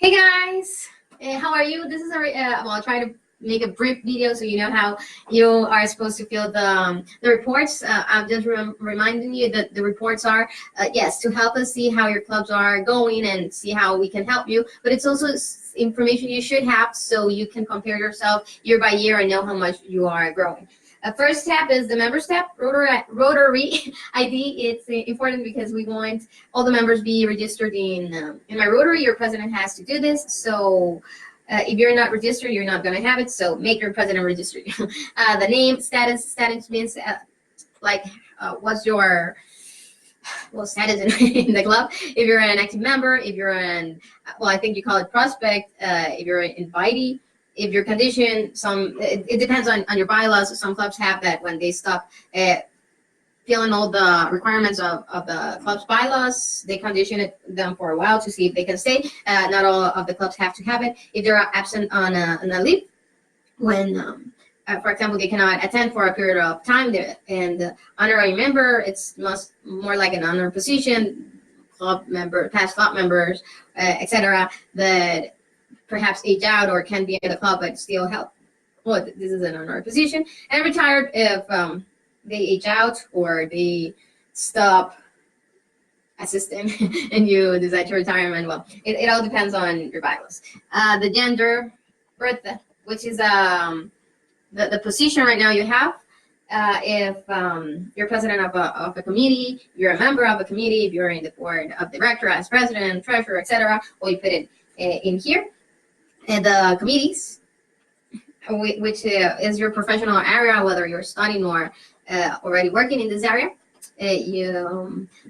Hey guys, how are you? This is well, I'll try to make a brief video so you know how you are supposed to fill the reports. I'm just reminding you that the reports are, yes, to help us see how your clubs are going and see how we can help you, but it's also information you should have so you can compare yourself year by year and know how much you are growing. First tab is the members tab, Rotary ID. It's important because we want all the members be registered in my Rotary. Your president has to do this. So if you're not registered, you're not going to have it. So make your president registered. The name, status means what's your status in the club. If you're an active member, if you're an, I think you call it prospect, if you're an invitee. If your condition, it depends on your bylaws. Some clubs have that when they stop filling all the requirements of the club's bylaws, they condition them for a while to see if they can stay. Not all of the clubs have to have it. If they're absent on a leave, when, for example, they cannot attend for a period of time, and honorary member, it's more like an honor position, club member, past club members, etc. that perhaps age out or can be in the club but still help. Well, this is an honorary position. And retired if they age out or they stop assisting and you decide to retire. And well, it all depends on your bylaws. The gender, birth, which is the position right now you have. If you're president of a committee, you're a member of a committee, if you're in the board of director as president, treasurer, etc., well, you put it in here. And the committees, which is your professional area, whether you're studying or already working in this area.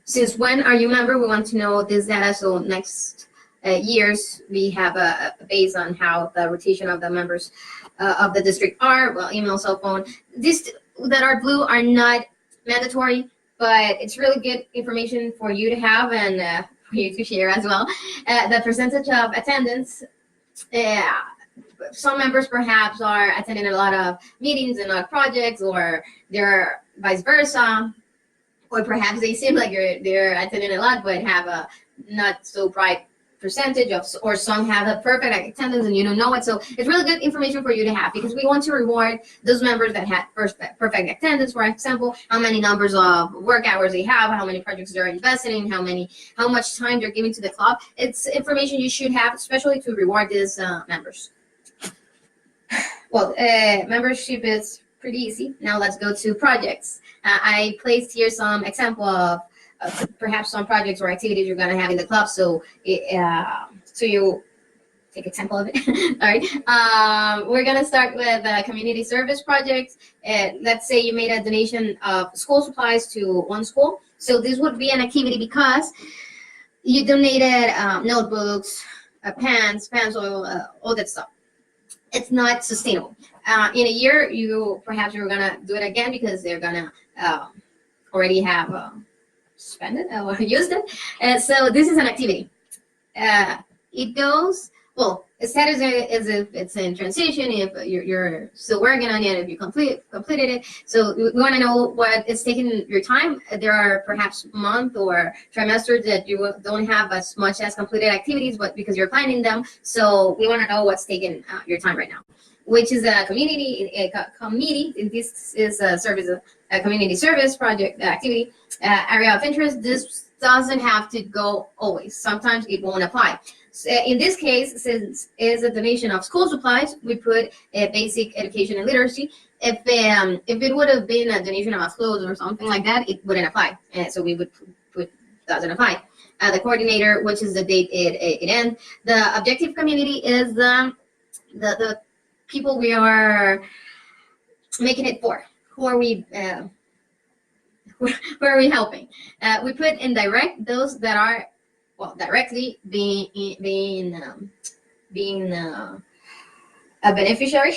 Since when are you a member? We want to know this data. So next years, we have a base on how the rotation of the members of the district are. Well, email, cell phone. These that are blue are not mandatory, but it's really good information for you to have and for you to share as well. The percentage of attendance. Some members perhaps are attending a lot of meetings and not projects, or they're vice versa, or perhaps they seem like they're attending a lot but have a not so bright percentage of, or some have a perfect attendance and you don't know it. So it's really good information for you to have because we want to reward those members that had perfect attendance. For example, how many numbers of work hours they have, how many projects they're investing in, how much time they're giving to the club. It's information you should have, especially to reward these members. Well, membership is pretty easy. Now let's go to projects. I placed here some example of perhaps some projects or activities you're going to have in the club. So, so you take example of it. All right. We're going to start with community service projects. Let's say you made a donation of school supplies to one school. So this would be an activity because you donated notebooks, pens, pencil, all that stuff. It's not sustainable. In a year, perhaps you're going to do it again because they're going to already have spend it or used it. So this is an activity. It goes, well, status is if it's in transition, if you're still working on it, if you completed it. So we want to know what is taking your time. There are perhaps month or trimesters that you don't have as much as completed activities, but because you're planning them. So we want to know what's taking your time right now, which is a committee. This is a service, a community service project activity. Area of interest. This doesn't have to go always. Sometimes it won't apply. So in this case, since it's a donation of school supplies, we put basic education and literacy. If it would have been a donation of clothes or something like that, it wouldn't apply. So we would put doesn't apply. The coordinator, which is the date it ends. The objective community is the people we are making it for. Who are we? Where are we helping? We put indirect those that are, well, directly being a beneficiary.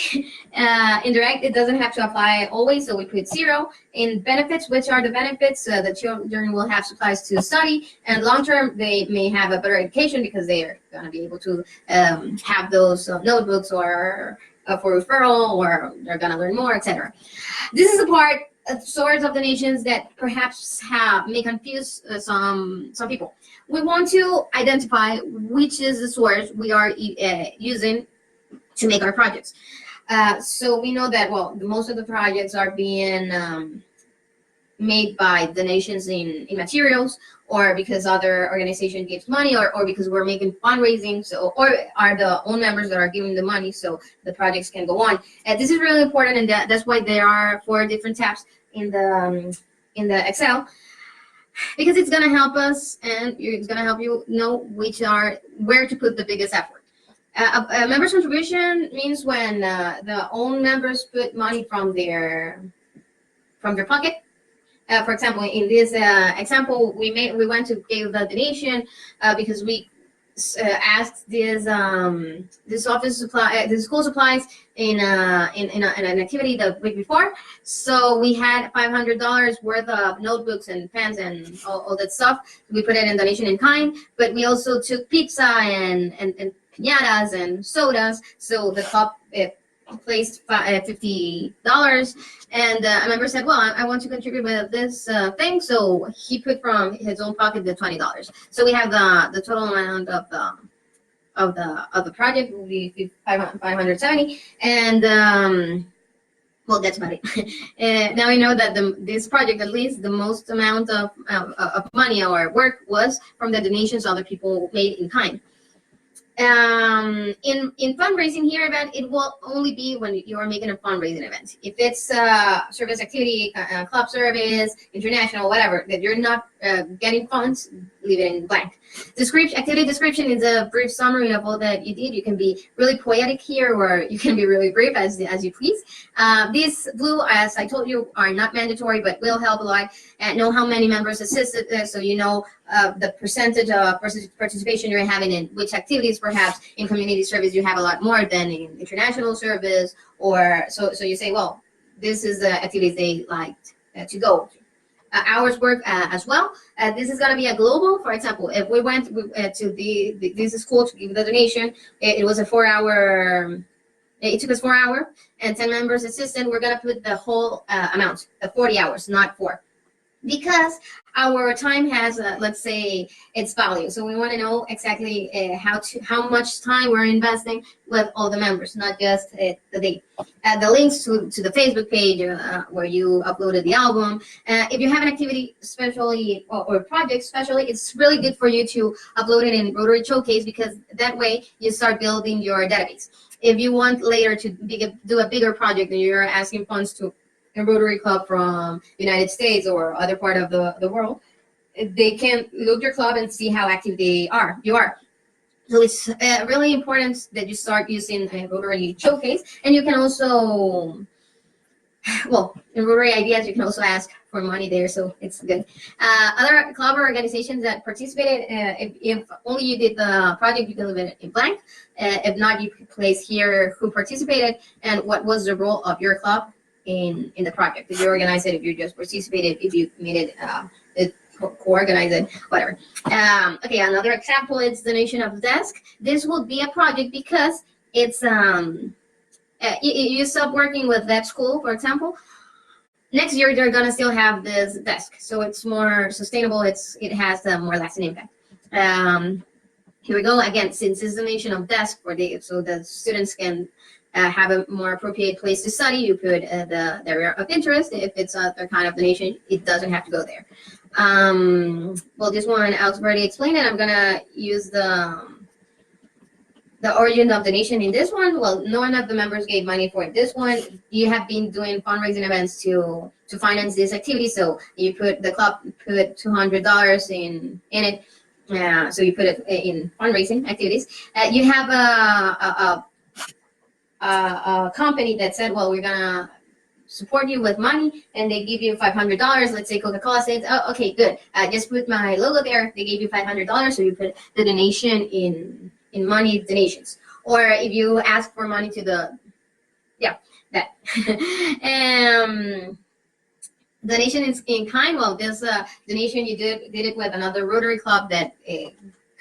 Indirect, it doesn't have to apply always, so we put 0. In benefits, which are the benefits? The children will have supplies to study, and long term, they may have a better education because they are going to be able to have those notebooks or for referral, or they're going to learn more, etc. This is the part source of donations that perhaps may confuse some people. We want to identify which is the source we are using to make our projects. So we know that, well, most of the projects are being made by donations in materials, or because other organization gives money, or because we're making fundraising, so, or are the own members that are giving the money so the projects can go on. This is really important, and that's why there are 4 different tabs in the Excel, because it's going to help us, and it's going to help you know where to put the biggest effort. A member's contribution means when the own members put money from their pocket. For example, in this example, we went to give the donation because we asked this school supplies in an activity the week before. So we had $500 worth of notebooks and pens and all that stuff. We put it in donation in kind, but we also took pizza and piñatas and sodas. So the club placed $50, and a member said, well, I want to contribute with this thing, so he put from his own pocket the $20. So we have the total amount of the project will be 570, and well, that's about it. Now we know that this project, at least the most amount of money or work was from the donations other people made in kind. In fundraising here event, it will only be when you are making a fundraising event. If it's service activity, club service, international, whatever, that you're not getting funds, leave it in blank. Activity description is a brief summary of all that you did. You can be really poetic here, or you can be really brief as you please. These blue, as I told you, are not mandatory, but will help a lot. Know how many members assisted, so you know the percentage of participation you're having in which activities. Perhaps in community service you have a lot more than in international service, or so you say, well, this is the activities they liked to go to. Hours work as well. This is going to be a global. For example, if we went to this school to give the donation, it was a 4-hour. It took us 4 hours, and 10 members assistant. We're going to put the whole amount, the 40 hours, not 4. Because our time has, let's say, its value. So we want to know exactly how much time we're investing with all the members, not just the day. The links to the Facebook page where you uploaded the album. If you have an activity especially or project especially, it's really good for you to upload it in Rotary Showcase, because that way you start building your database. If you want later to do a bigger project and you're asking funds to a Rotary Club from the United States or other part of the world, they can look your club and see how active you are. So it's really important that you start using Rotary Showcase, and you can also, well, in Rotary Ideas, you can also ask for money there, so it's good. Other club or organizations that participated, if only you did the project, you can leave it in blank. If not, you can place here who participated and what was the role of your club in the project. If you organize it, if you just participated, if you made it co-organize it, whatever. Okay, another example is donation of desk. This will be a project because it's you stop working with that school, for example. Next year they're gonna still have this desk, so it's more sustainable. It has a more lasting impact. Here we go again. Since it's donation of desk so the students can have a more appropriate place to study, you put the area of interest. If it's other kind of donation, it doesn't have to go there. Well, this one Alex already explained it. I'm gonna use the origin of donation in this one. Well, none of the members gave money for this one. You have been doing fundraising events to finance this activity, so the club put $200 in it. So you put it in fundraising activities. You have a company that said, well, we're gonna support you with money, and they give you $500. Let's say Coca-Cola says, oh, okay, good. Just put my logo there. They gave you $500, so you put the donation in money donations. Or if you ask for money to that. Donation is in kind. Well, this donation you did it with another Rotary Club that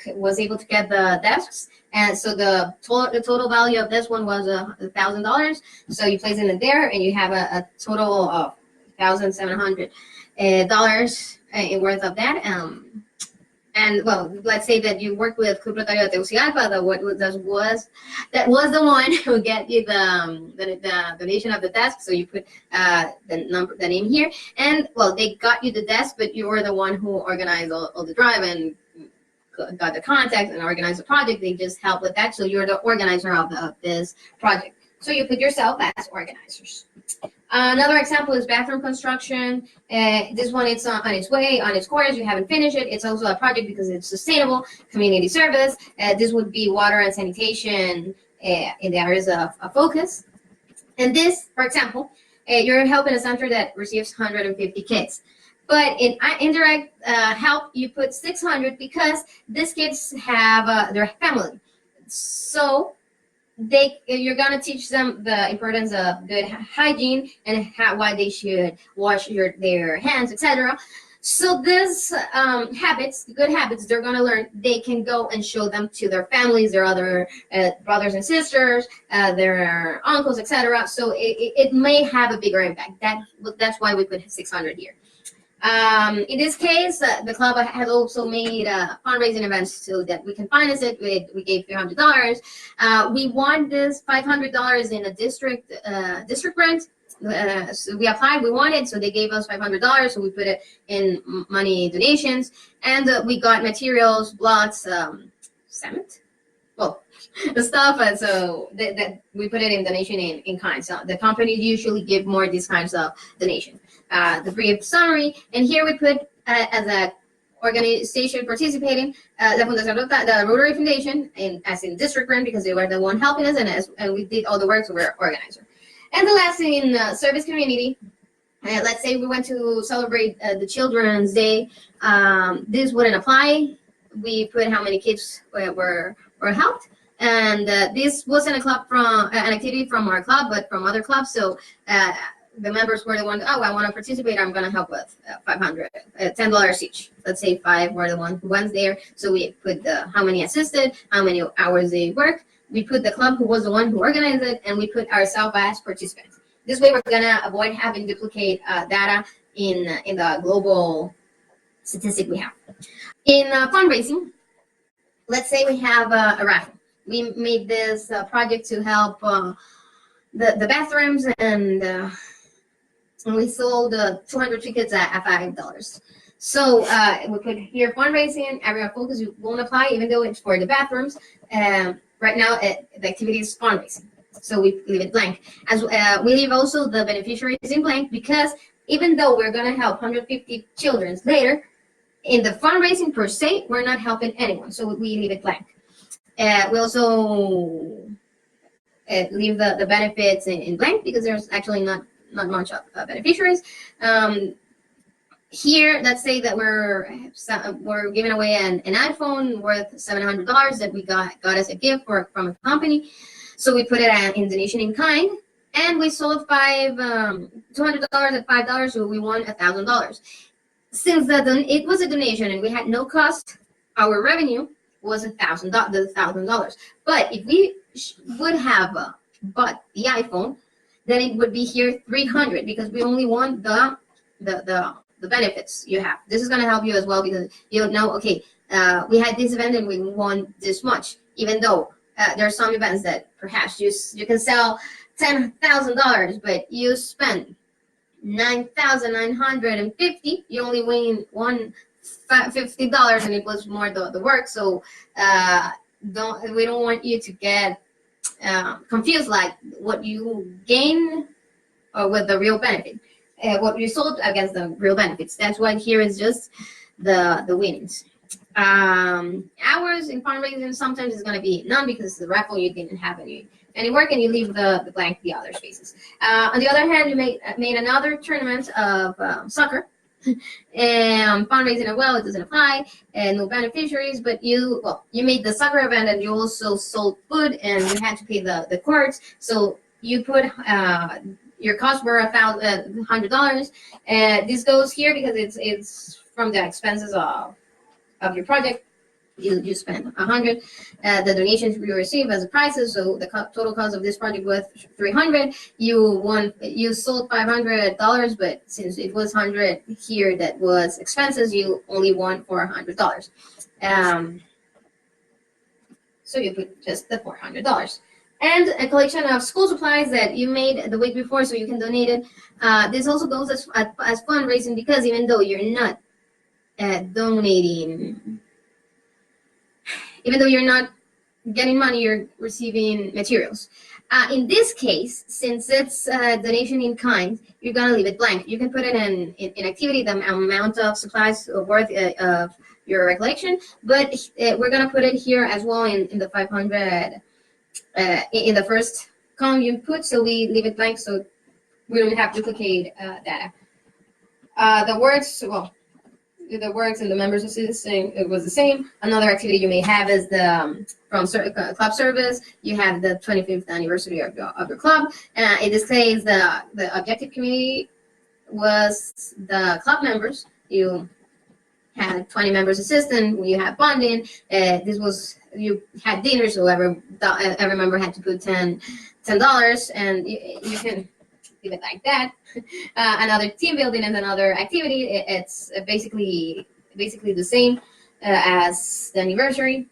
was able to get the desks, and so the total value of this one was $1,000. So you place it in there, and you have a total of $1,700 in worth of that. And well, let's say that you work with Club Rotario de Tegucigalpa, that was the one who get you the donation of the desk. So you put the name here, and well, they got you the desk, but you were the one who organized all the drive and got the contact and organized the project. They just help with that. So you're the organizer of this project. So you put yourself as organizers. Another example is bathroom construction. This one, it's on its way, on its course. You haven't finished it. It's also a project because it's sustainable community service. This would be water and sanitation in the areas of focus. And this, for example, you're helping a center that receives 150 kids. But in indirect help, you put 600 because these kids have their family. So you're gonna teach them the importance of good hygiene and why they should wash their hands, etc. So these good habits, they're gonna learn. They can go and show them to their families, their other brothers and sisters, their uncles, etc. So it may have a bigger impact. That's why we put 600 here. In this case, the club has also made fundraising events so that we can finance it. We gave $300. We won this $500 in a district grant. So we applied, we won it, so they gave us $500. So we put it in money donations, and we got materials, blocks, cement. Well, the stuff, and so that we put it in donation in kind. So the company usually give more these kinds of donation. The brief summary, and here we put as a organization participating, La Fundación the Rotary Foundation, as in district grant because they were the one helping us, and we did all the work, so we're organizer. And the last thing in service community, let's say we went to celebrate the Children's Day. This wouldn't apply. We put how many kids were helped. And this wasn't an activity from our club, but from other clubs. So the members were the ones, I want to participate. I'm going to help with $10 each. Let's say 5 were the one who went there. So we put how many assisted, how many hours they work. We put the club who was the one who organized it, and we put ourselves as participants. This way, we're going to avoid having duplicate data in the global statistic we have. In fundraising, let's say we have a raffle. We made this project to help the bathrooms, and we sold 200 tickets at $5. So we put here fundraising, area of focus won't apply, even though it's for the bathrooms. Right now, the activity is fundraising, so we leave it blank. As we leave also the beneficiaries in blank, because even though we're going to help 150 children later, in the fundraising per se, we're not helping anyone, so we leave it blank. We also leave the benefits in blank because there's actually not much of beneficiaries. Here, let's say that we're giving away an iPhone worth $700 that we got as a gift from a company. So we put it in donation in kind, and we sold $200 at $5, so we won $1,000. Since it was a donation and we had no cost, our revenue was $1,000. But if we would have bought the iPhone, then it would be here 300 because we only want the benefits you have. This is going to help you as well because you know, okay, we had this event and we won this much, even though there are some events that perhaps you can sell $10,000, but you spend $9,950. You only won $50, and it was more the work. So we don't want you to get confused, like what you gain with the real benefit, what you sold against the real benefits. That's why here is just the winnings. Hours in fundraising sometimes is going to be none because it's the raffle. You didn't have any work, and you leave the blank the other spaces. On the other hand, you made another tournament of soccer. And fundraising as well, it doesn't apply, and no beneficiaries, but you made the soccer event and you also sold food and you had to pay the courts, so you put your costs were $100. This goes here because it's from the expenses of your project. You spend 100. The donations you receive as a prices, so the total cost of this project was 300. You sold $500, but since it was 100 here that was expenses, you only won $400. So you put just the $400. And a collection of school supplies that you made the week before, so you can donate it. This also goes as fundraising, because even though you're not donating, even though you're not getting money, you're receiving materials. In this case, since it's a donation in kind, you're gonna leave it blank. You can put it in activity, the amount of supplies worth of your recollection, but we're gonna put it here as well in the 500 in the first column you put, so we leave it blank so we don't have duplicate data. The words, well, the works and the members of it was the same. Another activity you may have is the from club service. You have the 25th anniversary of your club. In this case, the objective community was the club members. You had 20 members assistant. You had bonding. You had dinner, so every member had to put $10, and you can leave it like that. Another team building and another activity. It's basically the same as the anniversary.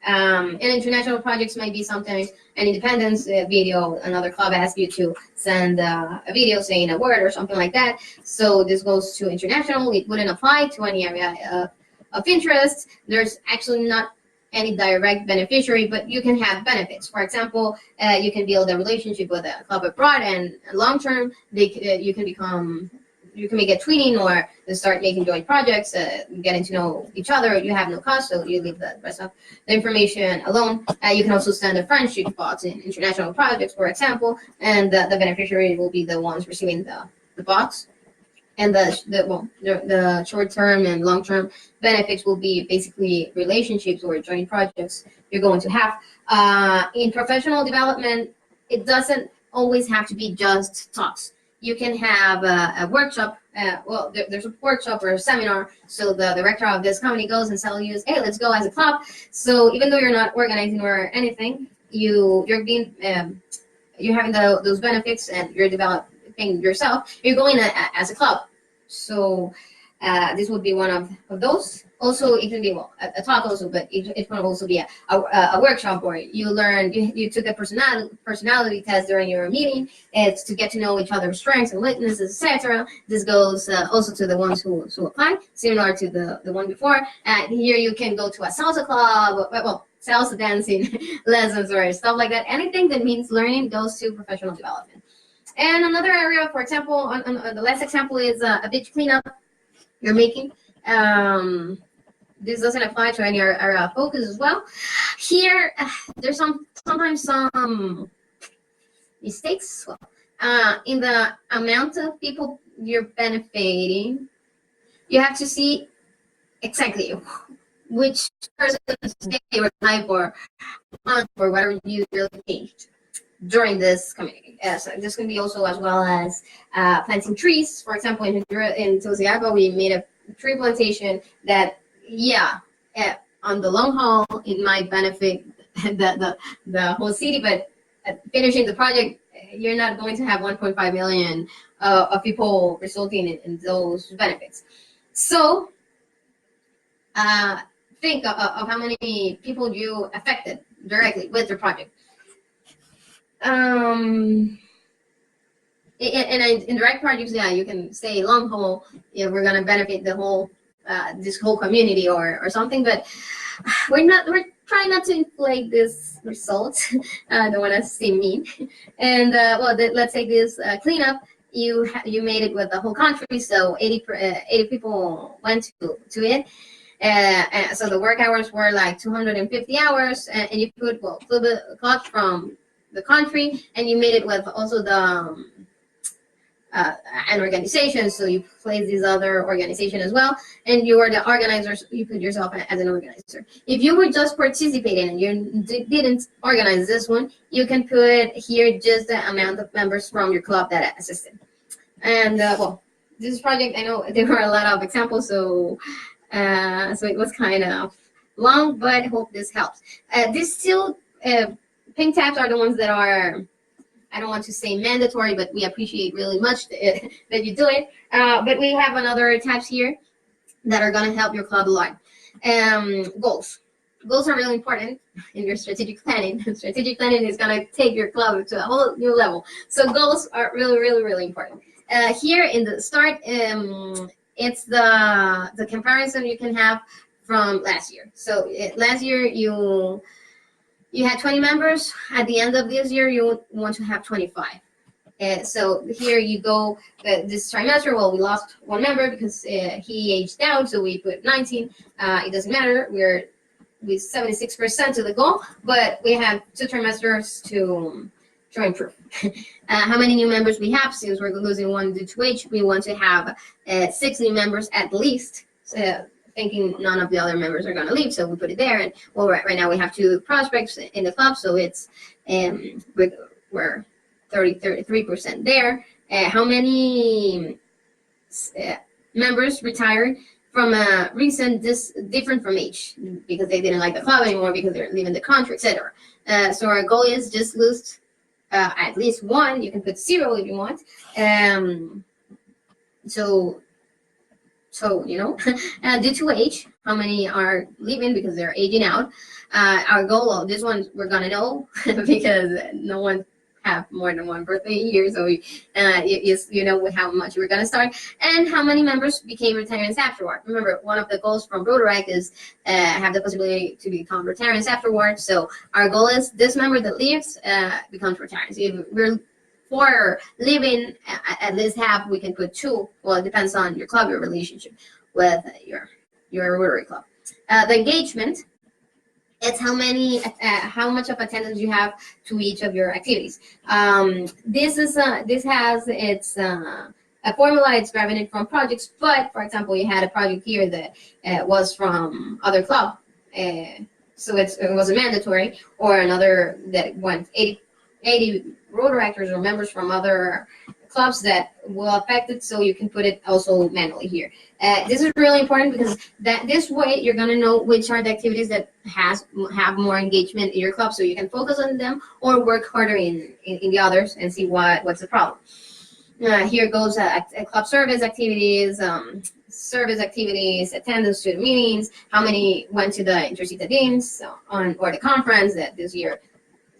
And international projects might be sometimes an independence video. Another club asks you to send a video saying a word or something like that. So this goes to international. It wouldn't apply to any area of interest. There's actually not any direct beneficiary, but you can have benefits. For example, you can build a relationship with a club abroad, and long term, you can make a twinning or start making joint projects, getting to know each other. You have no cost, so you leave the rest of the information alone. You can also send a friendship box in international projects, for example, and the beneficiary will be the ones receiving the box. And the short-term and long-term benefits will be basically relationships or joint projects you're going to have. In professional development, it doesn't always have to be just talks. You can have a workshop. There's a workshop or a seminar. So the director of this company goes and tells you, hey, let's go as a club. So even though you're not organizing or anything, you're having those benefits and you're developing yourself. You're going as a club. So this would be one of those. Also, it can be a talk also, but it can also be a workshop where you took a personality test during your meeting. It's to get to know each other's strengths and weaknesses, etc. This goes also to the ones who apply, similar to the one before. Here you can go to a salsa club, salsa dancing lessons or stuff like that. Anything that means learning goes to professional development. And another area, for example, on the last example is a beach cleanup you're making. This doesn't apply to any area of focus as well. Here, there's sometimes some mistakes in the amount of people you're benefiting. You have to see exactly which person they were live or whatever you really changed during this community. So this can be also as well as planting trees. For example, in Tosiaco, we made a tree plantation that, on the long haul, it might benefit the whole city, but finishing the project, you're not going to have 1.5 million of people resulting in those benefits. So think of how many people you affected directly with your project. In direct projects, you can say long haul, we're gonna benefit the whole this whole community or something, but we're trying not to inflate this result. I don't want to seem mean. And let's say this cleanup, you made it with the whole country, so 80 people went to it. And so the work hours were like 250 hours, and you put clubs from the country, and you made it with also the an organization, so you place these other organization as well, and you are the organizers. You put yourself as an organizer. If you were just participating and you didn't organize this one, you can put here just the amount of members from your club that assisted. And this project, I know there were a lot of examples, so it was kind of long, but hope this helps. These still pink tabs are the ones that are, I don't want to say mandatory, but we appreciate really much that you do it. But we have another tabs here that are going to help your club a lot. Goals. Goals are really important in your strategic planning. Strategic planning is going to take your club to a whole new level. So goals are really, really, really important. Here in the start, it's the comparison you can have from last year. So last year you had 20 members. At the end of this year, you want to have 25. So here you go, this trimester, well, we lost one member because he aged out, so we put 19. It doesn't matter, we're with 76% to the goal, but we have 2 trimesters to improve. How many new members we have, since we're losing one due to age, we want to have 6 new members at least, thinking none of the other members are going to leave, so we put it there. And well, right now we have 2 prospects in the club, so it's we're 33% there. How many members retired from a recent different from age, because they didn't like the club anymore, because they're leaving the country, etc. So our goal is just lose at least 1. You can put 0 if you want. So you know, due to age, how many are leaving because they're aging out. Our goal, this one we're gonna know because no one have more than 1 birthday a year, so you know how much we're gonna start, and how many members became Rotarians afterward. Remember, one of the goals from Rotaract is have the possibility to become Rotarians afterward. So our goal is this member that leaves becomes Rotarians. If we're for living, at least half, we can put 2. Well, it depends on your club, your relationship with your Rotary club. The engagement, it's how much of attendance you have to each of your activities. This has its a formula. It's grabbing from projects, but for example, you had a project here that was from other club, so it wasn't mandatory, or another that went 80 Rotaractors or members from other clubs that will affect it, so you can put it also manually here. This is really important because this way you're going to know which are the activities that have more engagement in your club, so you can focus on them or work harder in the others and see what's the problem. Here goes club service activities, attendance to the meetings, how many went to the intercitadines or the conference. That this year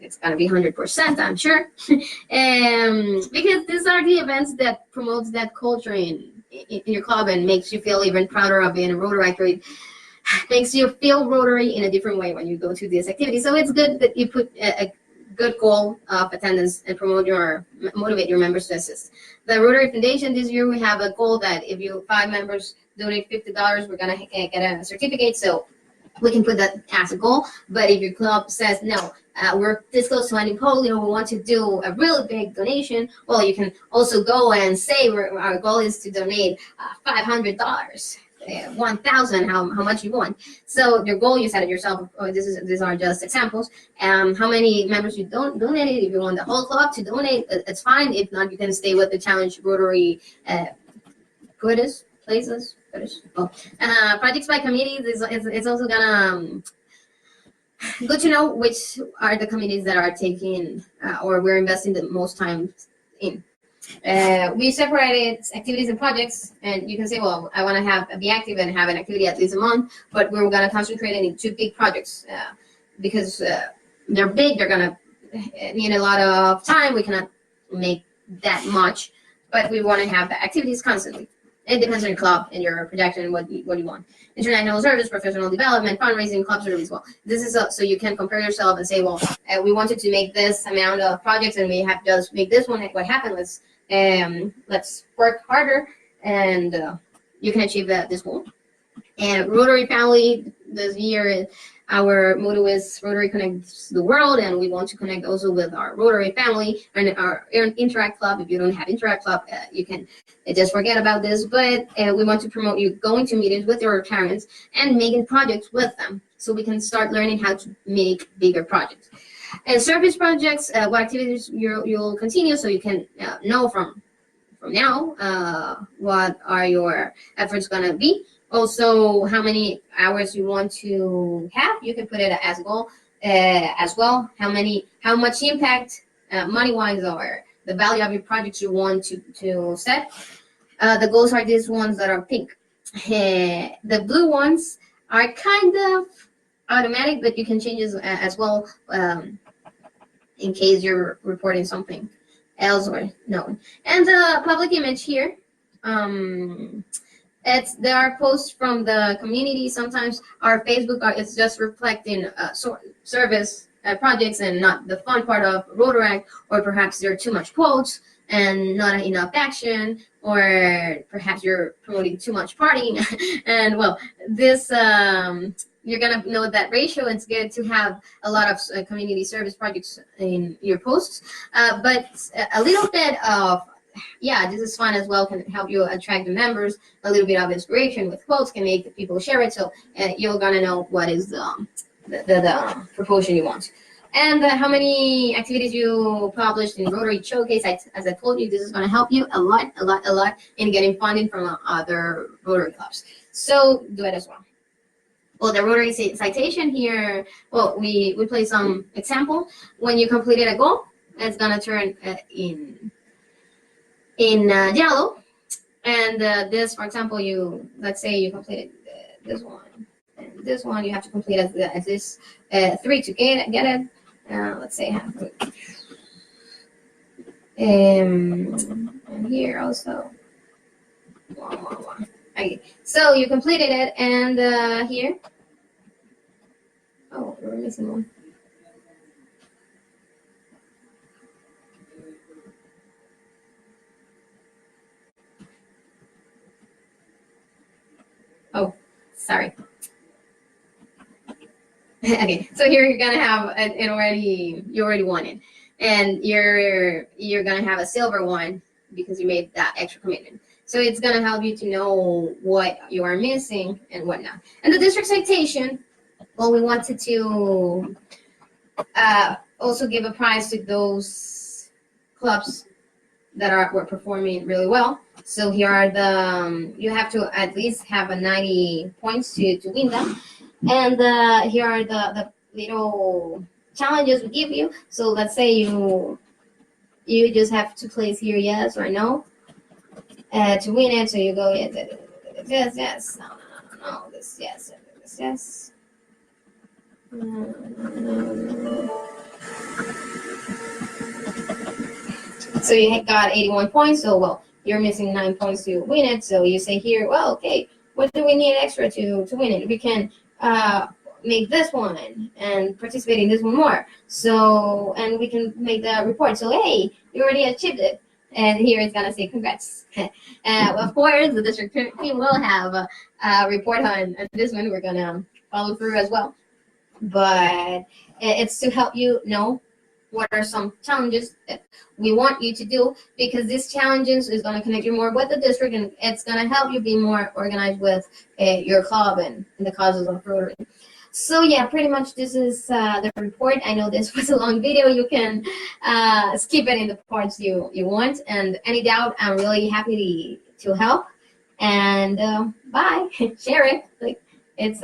it's going to be 100%, I'm sure. Because these are the events that promotes that culture in your club and makes you feel even prouder of being a Rotaract. It makes you feel Rotary in a different way when you go to this activity. So it's good that you put a good goal of attendance and motivate your members to assist. The Rotary Foundation, this year we have a goal that if 5 members donate $50, we're going to get a certificate. So we can put that as a goal. But if your club says, no, we're this close to ending polio, we want to do a really big donation, well, you can also go and say our goal is to donate $500, $1,000, how much you want. So your goal, you set it yourself. These are just examples. How many members you donated. If you want the whole club to donate, it's fine. If not, you can stay with the challenge Rotary places. Projects by committees, it's also gonna good to know which are the committees that are taking or we're investing the most time in. We separated activities and projects, and you can say, well, I want to be active and have an activity at least a month, but we're going to concentrate in 2 big projects because they're big. They're going to need a lot of time. We cannot make that much, but we want to have activities constantly. It depends on your club and your projection and what you want. International service, professional development, fundraising, club service. Well, this is so you can compare yourself and say, well, we wanted to make this amount of projects and we have just make this one. What happened? Let's work harder, and you can achieve this goal. And Rotary family, this year our motto is Rotary connects the world, and we want to connect also with our Rotary family and our Interact Club. If you don't have Interact Club, you can just forget about this, but we want to promote you going to meetings with your Rotarians and making projects with them, so we can start learning how to make bigger projects. And service projects, what activities you'll continue, so you can know from now what are your efforts going to be. Also, how many hours you want to have, you can put it as a goal as well. How much impact money-wise or the value of your projects you want to set. The goals are these ones that are pink. The blue ones are kind of automatic, but you can change as well in case you're reporting something else or no. And the public image here, there are posts from the community. Sometimes our Facebook it's just reflecting service projects and not the fun part of Rotaract, or perhaps there are too much quotes and not enough action, or perhaps you're promoting too much partying. And well, this you're gonna know that ratio. It's good to have a lot of community service projects in your posts, but a little bit of this is fun as well, can help you attract the members. A little bit of inspiration with quotes can make the people share it, so you're gonna know what is the proportion you want. And how many activities you published in Rotary Showcase. As I told you, this is going to help you a lot in getting funding from other Rotary clubs. So do it as well. Well, the Rotary citation here, well, we play some example. When you completed a goal, it's going to turn in yellow. And this, for example, let's say you completed this one. And this one you have to complete as this 3 to get it. Let's say half. And here also. One. Okay. So you completed it, and here. Oh, we're missing one. Oh, sorry. Okay, so here you're gonna have you already won it, and you're gonna have a silver one because you made that extra commitment. So it's gonna help you to know what you are missing and whatnot. And the district citation, well, we wanted to also give a prize to those clubs that were performing really well. So here are you have to at least have a 90 points to win them. And here are the little challenges we give you. So let's say you just have to place here yes or no to win it. So you go yes, no, this yes, this yes. So you got 81 points. So well, you're missing 9 points to win it. So you say here, well, okay, what do we need extra to win it? We can make this one and participate in this one more. So, and we can make the report. So, hey, you already achieved it. And here it's going to say congrats. Of course, the district team will have a report on this one. We're going to follow through as well. But it's to help you know what are some challenges that we want you to do, because these challenges is going to connect you more with the district, and it's going to help you be more organized with your club and the causes of Rotary. So yeah, pretty much this is the report. I know this was a long video. You can skip it in the parts you want. And any doubt, I'm really happy to help. And bye. Share it. Like it's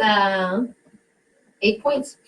8 points.